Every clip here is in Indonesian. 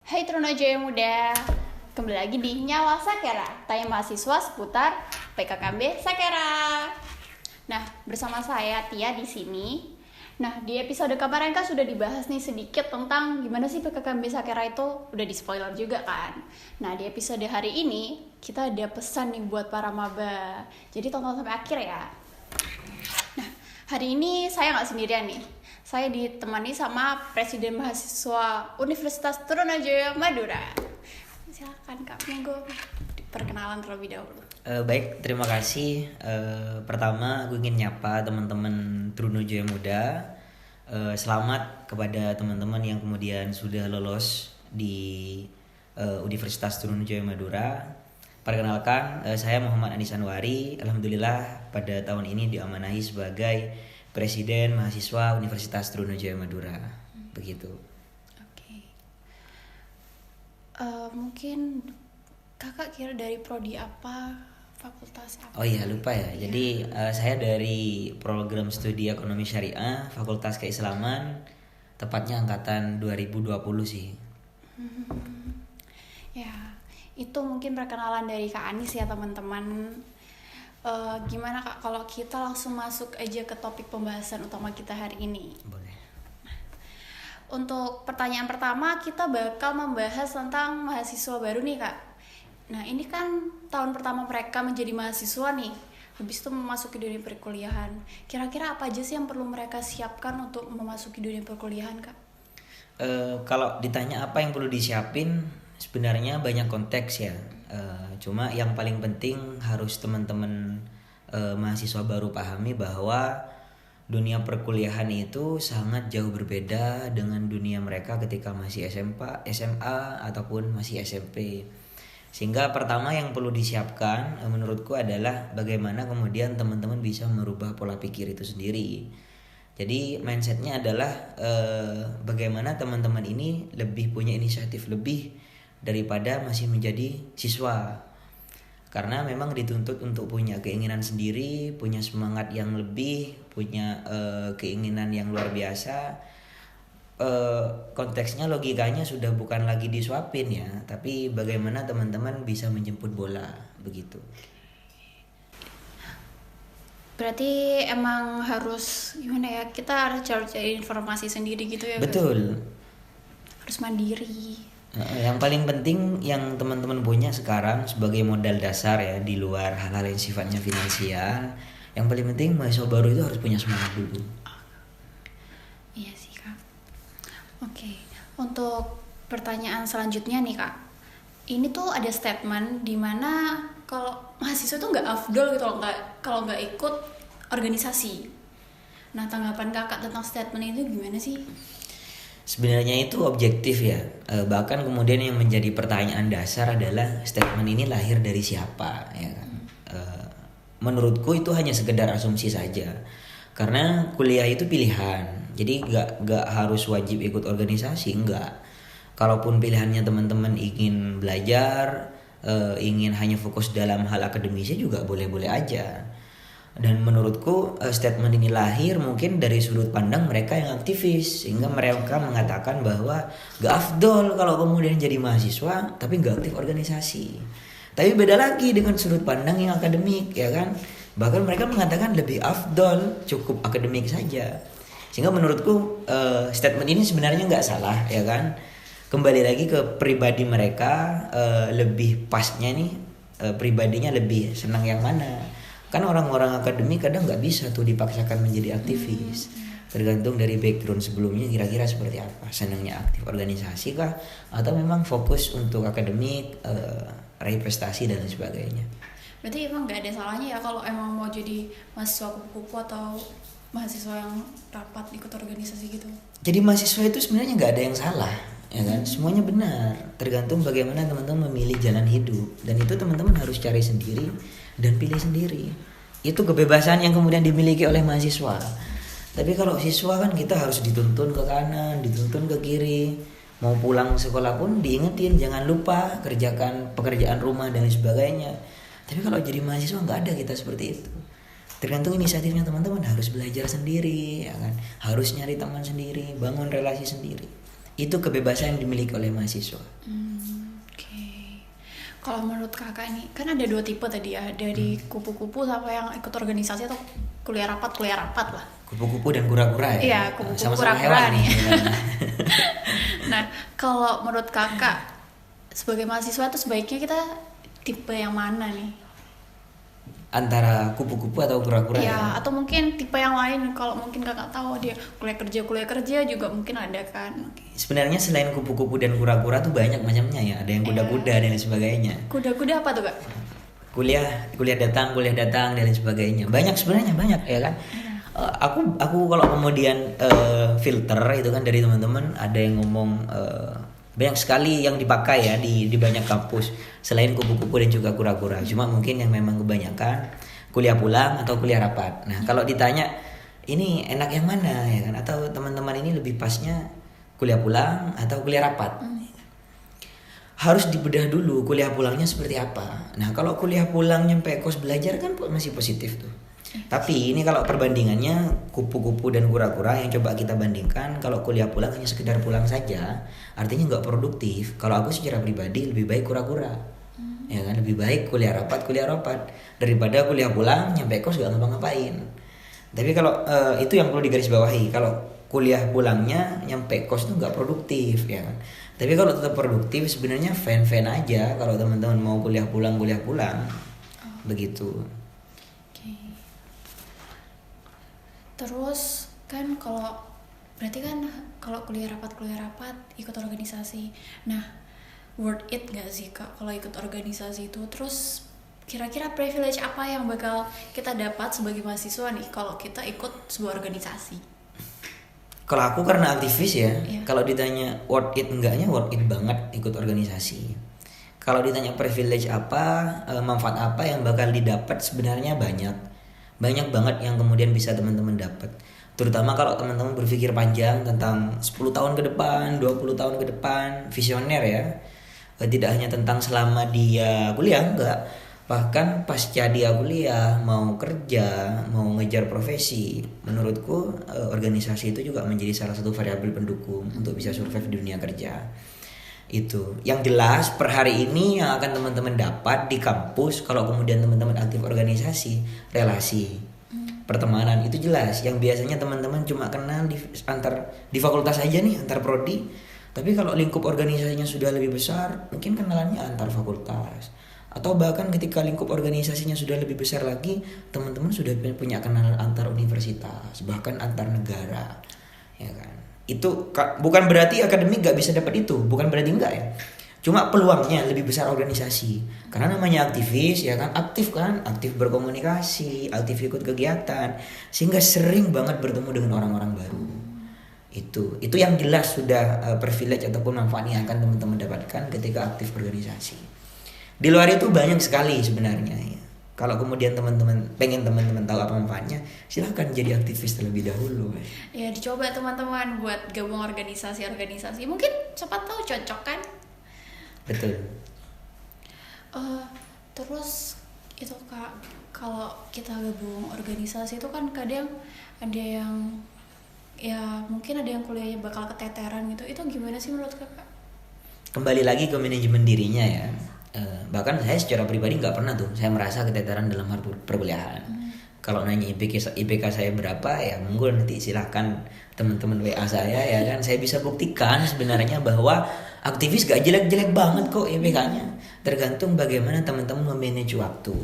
Hai Trunojoyo Muda, kembali lagi di Nyawa Sakera, tanya mahasiswa seputar PKKMB Sakera. Nah, bersama saya Tia di sini. Nah, di episode kemarin kan sudah dibahas nih sedikit tentang gimana sih PKKMB Sakera itu, udah di spoiler juga kan. Nah, di episode hari ini kita ada pesan nih buat para maba. Jadi tonton sampai akhir ya. Nah, hari ini saya nggak sendirian nih. Saya ditemani sama Presiden Mahasiswa Universitas Trunojoyo Madura. Silakan Kak, monggo perkenalan terlebih dahulu. Baik, terima kasih. Pertama, aku ingin nyapa teman-teman Trunojoyo Muda. Selamat kepada teman-teman yang kemudian sudah lolos di Universitas Trunojoyo Madura. Perkenalkan, saya Muhammad Anis Anwari. Alhamdulillah pada tahun ini diamanahi sebagai Presiden Mahasiswa Universitas Trunojoyo Madura. Begitu. Oke. Mungkin kakak kira dari prodi apa, fakultas apa? Oh iya, lupa ya. Jadi saya dari program studi ekonomi syariah Fakultas Keislaman, tepatnya angkatan 2020 sih. Ya, itu mungkin perkenalan dari Kak Anis ya teman-teman. Gimana Kak kalau kita langsung masuk aja ke topik pembahasan utama kita hari ini? Boleh. Untuk pertanyaan pertama kita bakal membahas tentang mahasiswa baru nih Kak. Nah ini kan tahun pertama mereka menjadi mahasiswa nih, habis itu memasuki dunia perkuliahan. Kira-kira apa aja sih yang perlu mereka siapkan untuk memasuki dunia perkuliahan Kak? Kalau ditanya apa yang perlu disiapin, sebenarnya banyak konteks ya. Cuma yang paling penting harus teman-teman mahasiswa baru pahami bahwa dunia perkuliahan itu sangat jauh berbeda dengan dunia mereka ketika masih SMA ataupun masih SMP. Sehingga pertama yang perlu disiapkan menurutku adalah bagaimana kemudian teman-teman bisa merubah pola pikir itu sendiri. Jadi mindsetnya adalah bagaimana teman-teman ini lebih punya inisiatif lebih daripada masih menjadi siswa. Karena memang dituntut untuk punya keinginan sendiri, punya semangat yang lebih, punya keinginan yang luar biasa. Konteksnya, logikanya sudah bukan lagi disuapin ya, tapi bagaimana teman-teman bisa menjemput bola, begitu. Berarti emang harus gimana ya, kita harus cari informasi sendiri gitu ya? Betul. Harus mandiri. Yang paling penting yang teman-teman punya sekarang sebagai modal dasar ya, di luar hal-hal yang sifatnya finansial, yang paling penting mahasiswa baru itu harus punya semangat dulu. Iya sih Kak. Oke, untuk pertanyaan selanjutnya nih Kak, ini tuh ada statement di mana kalau mahasiswa tuh nggak afdol gitu loh, kalau nggak ikut organisasi. Nah tanggapan kakak tentang statement itu gimana sih? Sebenarnya itu objektif ya. Bahkan kemudian yang menjadi pertanyaan dasar adalah statement ini lahir dari siapa, ya kan? Menurutku itu hanya sekedar asumsi saja. Karena kuliah itu pilihan. Jadi nggak harus wajib ikut organisasi, enggak. Kalaupun pilihannya teman-teman ingin belajar, ingin hanya fokus dalam hal akademisnya juga boleh-boleh aja. Dan menurutku statement ini lahir mungkin dari sudut pandang mereka yang aktivis, sehingga mereka mengatakan bahwa gak afdol kalau kemudian jadi mahasiswa tapi gak aktif organisasi. Tapi beda lagi dengan sudut pandang yang akademik, ya kan? Bahkan mereka mengatakan lebih afdol cukup akademik saja. Sehingga menurutku statement ini sebenarnya gak salah, ya kan? Kembali lagi ke pribadi mereka, lebih pasnya nih pribadinya lebih senang yang mana. Kan orang-orang akademik kadang nggak bisa tuh dipaksakan menjadi aktivis. Tergantung dari background sebelumnya kira-kira seperti apa. Senangnya aktif organisasi kah? Atau memang fokus untuk akademik, raih prestasi dan lain sebagainya. Berarti emang nggak ada salahnya ya kalau emang mau jadi mahasiswa kupu-kupu atau mahasiswa yang rapat ikut organisasi gitu? Jadi mahasiswa itu sebenarnya nggak ada yang salah, ya kan? Semuanya benar. Tergantung bagaimana teman-teman memilih jalan hidup. Dan itu teman-teman harus cari sendiri dan pilih sendiri. Itu kebebasan yang kemudian dimiliki oleh mahasiswa. Tapi kalau siswa kan kita harus dituntun ke kanan, dituntun ke kiri. Mau pulang sekolah pun diingetin jangan lupa kerjakan pekerjaan rumah dan lain sebagainya. Tapi kalau jadi mahasiswa nggak ada kita seperti itu. Tergantung inisiatifnya teman-teman, harus belajar sendiri, ya kan? Harus nyari teman sendiri, bangun relasi sendiri. itu kebebasan yang dimiliki oleh mahasiswa. Oke. Kalau menurut kakak nih, kan ada 2 tipe tadi ya, dari kupu-kupu sama yang ikut organisasi atau kuliah rapat lah. Kupu-kupu dan kura-kura ya. Iya, kupu-kupu Sama-sama kura-kura hewan nih. nih. Nah, kalau menurut kakak sebagai mahasiswa tuh sebaiknya kita tipe yang mana nih? Antara kupu-kupu atau kura-kura ya. Ya, atau mungkin tipe yang lain kalau mungkin kakak tahu dia kuliah kerja juga mungkin ada kan. Sebenarnya selain kupu-kupu dan kura-kura tuh banyak macamnya ya. Ada yang kuda-kuda dan lain sebagainya. Kuda-kuda apa tuh kak? Kuliah datang dan lain sebagainya. Banyak sebenarnya banyak ya kan. Aku kalau kemudian filter itu kan dari teman-teman ada yang ngomong banyak sekali yang dipakai ya di banyak kampus selain kupu-kupu dan juga kura-kura. Cuma mungkin yang memang kebanyakan kuliah pulang atau kuliah rapat. Nah, kalau ditanya ini enak yang mana ya kan, atau teman-teman ini lebih pasnya kuliah pulang atau kuliah rapat. Harus dibedah dulu kuliah pulangnya seperti apa. Nah, kalau kuliah pulang nyampe kos belajar kan masih positif tuh. Tapi ini kalau perbandingannya kupu-kupu dan kura-kura yang coba kita bandingkan, kalau kuliah pulang hanya sekedar pulang saja, artinya nggak produktif. Kalau aku secara pribadi lebih baik kura-kura, ya kan, lebih baik kuliah rapat daripada kuliah pulang nyampe kos nggak ngapa-ngapain. Tapi kalau itu yang perlu digarisbawahi, kalau kuliah pulangnya nyampe kos itu nggak produktif, ya kan. Tapi kalau tetap produktif sebenarnya fan aja kalau teman-teman mau kuliah pulang begitu. Terus kan berarti kan kalau kuliah rapat ikut organisasi. Nah, worth it gak sih kak kalau ikut organisasi itu? Terus kira-kira privilege apa yang bakal kita dapat sebagai mahasiswa nih kalau kita ikut sebuah organisasi? Kalau aku karena aktivis ya, kalau ditanya worth it enggaknya, worth it banget ikut organisasi. Kalau ditanya privilege apa, manfaat apa yang bakal didapat, sebenarnya banyak banget yang kemudian bisa teman-teman dapat. Terutama kalau teman-teman berpikir panjang tentang 10 tahun ke depan, 20 tahun ke depan, visioner ya. Tidak hanya tentang selama dia kuliah, enggak. Bahkan pasca dia kuliah, mau kerja, mau ngejar profesi, menurutku organisasi itu juga menjadi salah satu variabel pendukung untuk bisa survive di dunia kerja. Itu yang jelas per hari ini yang akan teman-teman dapat di kampus kalau kemudian teman-teman aktif organisasi, relasi, pertemanan itu jelas. Yang biasanya teman-teman cuma kenal di fakultas aja nih, antar prodi. Tapi kalau lingkup organisasinya sudah lebih besar, mungkin kenalannya antar fakultas. Atau bahkan ketika lingkup organisasinya sudah lebih besar lagi, teman-teman sudah punya kenalan antar universitas, bahkan antar negara, ya kan. Itu bukan berarti akademik gak bisa dapat itu, bukan berarti enggak ya. Cuma peluangnya lebih besar organisasi. Karena namanya aktivis ya kan, aktif berkomunikasi, aktif ikut kegiatan, sehingga sering banget bertemu dengan orang-orang baru. Itu yang jelas sudah privilege ataupun manfaat yang akan teman-teman dapatkan ketika aktif organisasi. Di luar itu banyak sekali sebenarnya ya. Kalau kemudian teman-teman pengen teman-teman tahu apa manfaatnya, silahkan jadi aktivis terlebih dahulu. Ya dicoba teman-teman buat gabung organisasi. Mungkin siapa tahu cocok kan? Betul. Terus itu kak, kalau kita gabung organisasi itu kan kadang ada yang ya mungkin ada yang kuliahnya bakal keteteran gitu. Itu gimana sih menurut kakak? Kembali lagi ke manajemen dirinya ya. Bahkan saya secara pribadi nggak pernah tuh saya merasa keteteran dalam hal perkuliahan. Kalau nanya IPK saya berapa ya monggo nanti silahkan teman-teman WA saya ya kan, saya bisa buktikan sebenarnya bahwa aktivis gak jelek-jelek banget kok IPK-nya. Tergantung bagaimana teman-teman memanage waktu.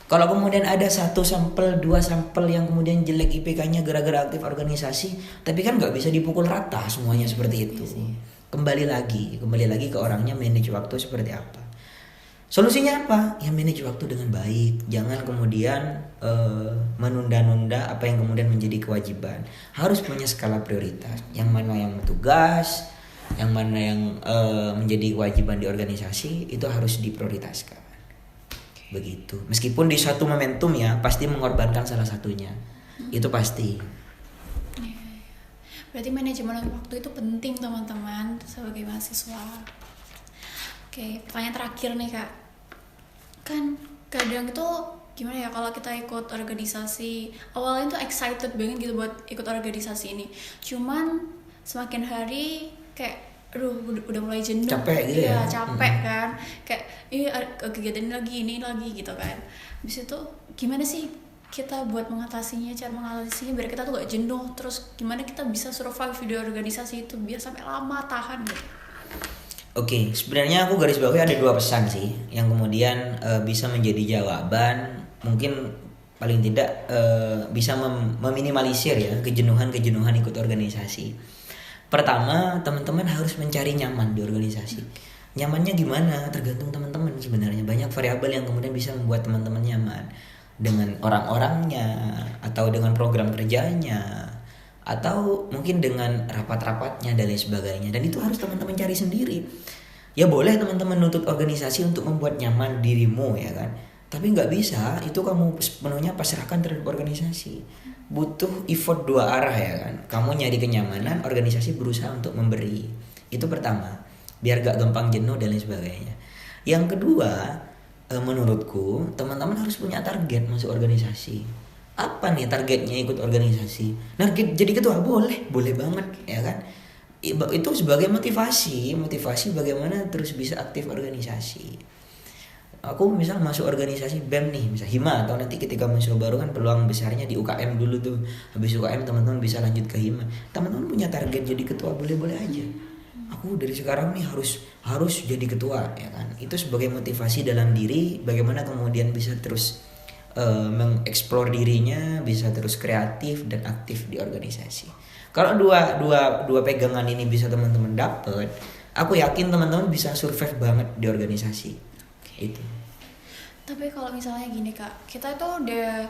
Kalau kemudian ada 1 sampel, 2 sampel yang kemudian jelek IPK-nya gara-gara aktif organisasi, tapi kan nggak bisa dipukul rata semuanya seperti itu. Kembali lagi ke orangnya, manage waktu seperti apa. Solusinya apa? Ya manage waktu dengan baik. Jangan kemudian menunda-nunda apa yang kemudian menjadi kewajiban. Harus punya skala prioritas. Yang mana yang tugas, yang mana yang menjadi kewajiban di organisasi, itu harus diprioritaskan. Begitu. Meskipun di suatu momentum ya pasti mengorbankan salah satunya. Itu pasti. Berarti manajemen waktu itu penting teman-teman sebagai mahasiswa. Oke, pertanyaan terakhir nih kak. Kan kadang itu gimana ya kalau kita ikut organisasi, awalnya tuh excited banget gitu buat ikut organisasi ini. Cuman semakin hari kayak aduh udah mulai jenuh, capek gitu ya ya. capek kan, kayak kegiatan ini lagi gitu kan. Habis itu gimana sih kita buat mengatasinya, cara mengatasinya biar kita tuh gak jenuh, terus gimana kita bisa survive di organisasi itu biar sampai lama tahan gitu. Oke, sebenarnya aku garis bawahi ada 2 pesan sih yang kemudian bisa menjadi jawaban, mungkin paling tidak bisa meminimalisir ya kejenuhan ikut organisasi. Pertama, teman-teman harus mencari nyaman di organisasi. Nyamannya gimana? Tergantung teman-teman sebenarnya. Banyak variabel yang kemudian bisa membuat teman-teman nyaman dengan orang-orangnya, atau dengan program kerjanya, atau mungkin dengan rapat-rapatnya dan lain sebagainya. Dan itu harus teman-teman cari sendiri. Ya boleh teman-teman nuntut organisasi untuk membuat nyaman dirimu ya kan. Tapi nggak bisa, itu kamu sepenuhnya pasrahkan terhadap organisasi. Butuh effort 2 arah ya kan. Kamu nyari kenyamanan, organisasi berusaha untuk memberi. Itu pertama, biar gak gampang jenuh dan lain sebagainya. Yang kedua, menurutku teman-teman harus punya target masuk organisasi. Apa nih targetnya ikut organisasi? Nah, jadi ketua boleh banget ya kan. Itu sebagai motivasi bagaimana terus bisa aktif organisasi. Aku misal masuk organisasi BEM nih, misal Hima, atau nanti ketika mahasiswa baru kan peluang besarnya di UKM dulu tuh. Habis UKM teman-teman bisa lanjut ke Hima. Teman-teman punya target jadi ketua, boleh-boleh aja. Aku dari sekarang nih harus jadi ketua ya kan. Itu sebagai motivasi dalam diri, bagaimana kemudian bisa terus mengeksplor dirinya, bisa terus kreatif dan aktif di organisasi. Kalau dua pegangan ini bisa teman-teman dapat, aku yakin teman-teman bisa survive banget di organisasi. Itu. Tapi kalau misalnya gini Kak, kita tuh udah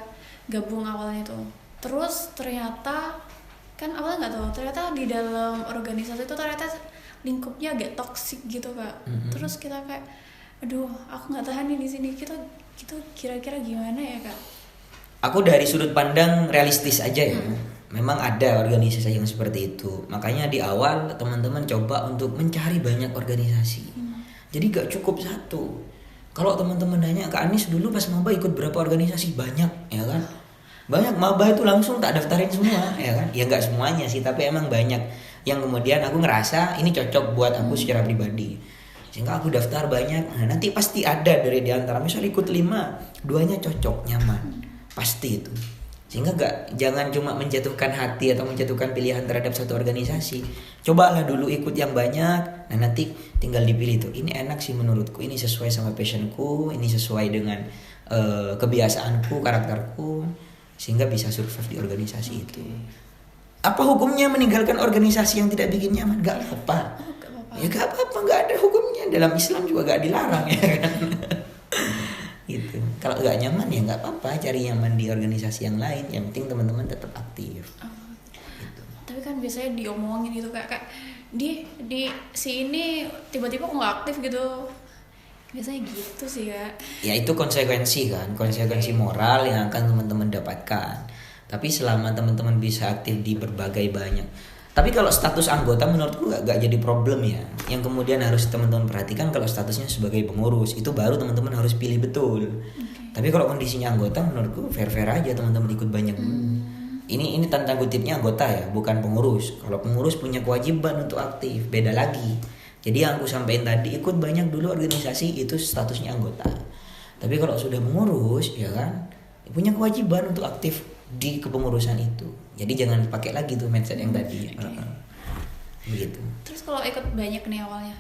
gabung awalnya tuh, terus ternyata kan awalnya nggak tahu, ternyata di dalam organisasi itu ternyata lingkupnya agak toksik gitu Kak. Terus kita kayak, aduh aku nggak tahan nih di sini, kita kira-kira gimana ya Kak? Aku dari sudut pandang realistis aja ya. Memang ada organisasi yang seperti itu. Makanya di awal teman-teman coba untuk mencari banyak organisasi. Jadi gak cukup satu. Kalau teman-teman nanya ke Anis dulu pas maba ikut berapa organisasi, banyak ya kan. Banyak maba itu langsung tak daftarin semua ya kan. Ya gak semuanya sih, tapi emang banyak yang kemudian aku ngerasa ini cocok buat aku secara pribadi. Sehingga aku daftar banyak. Nah, nanti pasti ada dari diantara misal ikut 5, 2-nya cocok, nyaman. Pasti itu. Sehingga jangan cuma menjatuhkan hati atau menjatuhkan pilihan terhadap satu organisasi. Cobalah dulu ikut yang banyak. Nah nanti tinggal dipilih tuh, ini enak sih menurutku, ini sesuai sama passionku, ini sesuai dengan kebiasaanku, karakterku, sehingga bisa survive di organisasi itu. Apa hukumnya meninggalkan organisasi yang tidak bikin nyaman? Gak apa-apa. Ya gak apa-apa, gak ada hukumnya. Dalam Islam juga gak dilarang ya kan. Gitu. Kalau nggak nyaman ya nggak apa-apa, cari nyaman di organisasi yang lain. Yang penting teman-teman tetap aktif. Gitu. Tapi kan biasanya diomongin gitu kayak di si ini tiba-tiba kok nggak aktif gitu. Biasanya gitu sih ya. Ya itu konsekuensi kan, konsekuensi moral yang akan teman-teman dapatkan. Tapi selama teman-teman bisa aktif di berbagai banyak. Tapi kalau status anggota menurutku gak jadi problem ya. Yang kemudian harus teman-teman perhatikan kalau statusnya sebagai pengurus, itu baru teman-teman harus pilih betul. Tapi kalau kondisinya anggota menurutku fair-fair aja teman-teman ikut banyak dulu. Ini tanda kutipnya anggota ya, bukan pengurus. Kalau pengurus punya kewajiban untuk aktif, beda lagi. Jadi yang aku sampaikan tadi, ikut banyak dulu organisasi itu statusnya anggota. Tapi kalau sudah mengurus ya kan, punya kewajiban untuk aktif di kepengurusan itu. Jadi jangan pakai lagi tuh mindset yang tadi. Begitu. Terus kalau ikut banyak nih awalnya,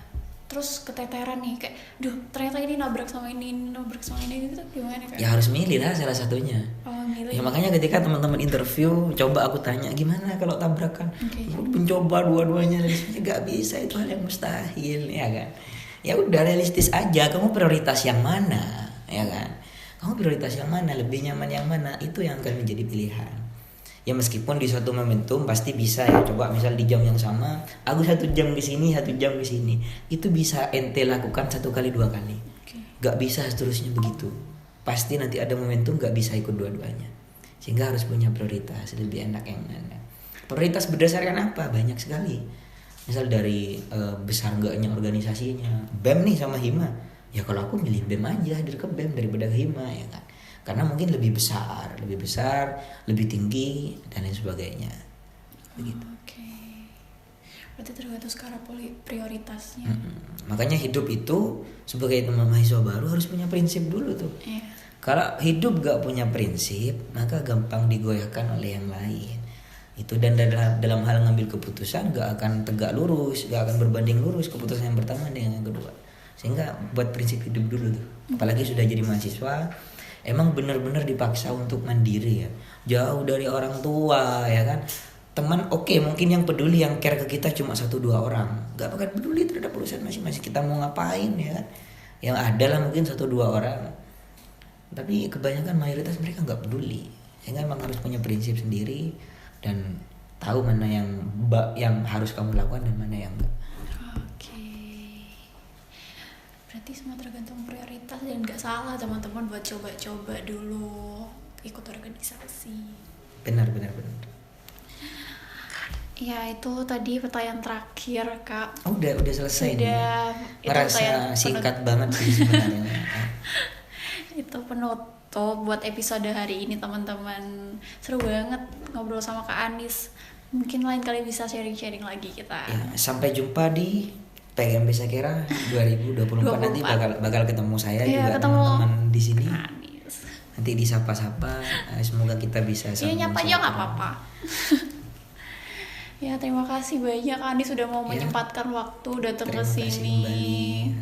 terus keteteran nih kayak, duh ternyata ini nabrak sama ini gitu gimana Kak? Ya harus milih lah salah satunya. Oh, milih. Ya makanya ketika teman-teman interview, coba aku tanya gimana kalau tabrakan. Mencoba dua-duanya, nggak bisa, itu hal yang mustahil ya kan. Ya udah realistis aja, kamu prioritas yang mana ya kan. Kamu prioritas yang mana, lebih nyaman yang mana, itu yang akan menjadi pilihan. Ya meskipun di suatu momentum pasti bisa ya, coba misal di jam yang sama, aku 1 jam ke sini, 1 jam ke sini, itu bisa ente lakukan 1 kali 2 kali. Gak bisa seterusnya begitu. Pasti nanti ada momentum gak bisa ikut dua-duanya. Sehingga harus punya prioritas, lebih enak yang mana. Prioritas berdasarkan apa? Banyak sekali. Misal dari besar enggaknya organisasinya, BEM nih sama Hima. Ya kalau aku milih BEM aja, hadir ke BEM daripada ke Hima ya kan. Karena mungkin lebih besar, lebih tinggi dan lain sebagainya. Begitu. Berarti tergantung skala prioritasnya. Makanya hidup itu sebagai teman mahasiswa baru harus punya prinsip dulu tuh. Iya. Kalau hidup gak punya prinsip, maka gampang digoyahkan oleh yang lain. Itu, dan dalam hal ngambil keputusan gak akan tegak lurus, gak akan berbanding lurus keputusan yang pertama dengan yang kedua. Sehingga buat prinsip hidup dulu tuh. Apalagi sudah jadi mahasiswa, emang benar-benar dipaksa untuk mandiri ya. Jauh dari orang tua ya kan. Teman oke, mungkin yang peduli, yang care ke kita cuma 1-2 orang. Gak bakal peduli terhadap urusan masing-masing kita mau ngapain ya kan. Yang ada lah mungkin 1-2 orang. Tapi kebanyakan mayoritas mereka nggak peduli. Sehingga emang harus punya prinsip sendiri dan tahu mana yang harus kamu lakukan dan mana yang enggak. Oke. Berarti semua tergantung prioritas dan nggak salah teman-teman buat coba-coba dulu ikut organisasi. Benar. Ya itu tadi pertanyaan terakhir Kak. Oh, udah selesai nih. Sudah. Merasa singkat banget sih sebenarnya. Itu penutup buat episode hari ini teman-teman. Seru banget ngobrol sama Kak Anis. Mungkin lain kali bisa sharing-sharing lagi kita. Ya, sampai jumpa di PKMB Sakera 2024 nanti bakal ketemu saya juga teman-teman di sini. Anis. Nanti disapa-sapa, semoga kita bisa Iya, nyapa aja nggak apa-apa. Ya, terima kasih banyak Kak Anis sudah mau menyempatkan waktu datang ke sini.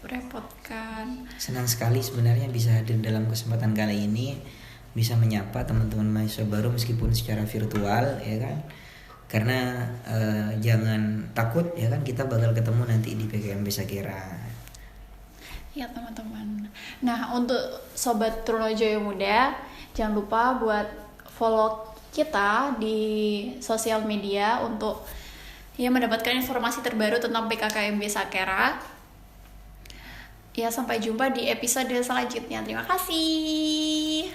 Merepotkan. Senang sekali sebenarnya bisa hadir dalam kesempatan kali ini, bisa menyapa teman-teman mahasiswa baru meskipun secara virtual ya kan. Karena jangan takut ya kan, kita bakal ketemu nanti di PKMB Sakera. Ya teman-teman. Nah, untuk sobat Trunojoyo Muda, jangan lupa buat follow kita di sosial media untuk mendapatkan informasi terbaru tentang PKKMB Sakera. Ya, sampai jumpa di episode selanjutnya. Terima kasih.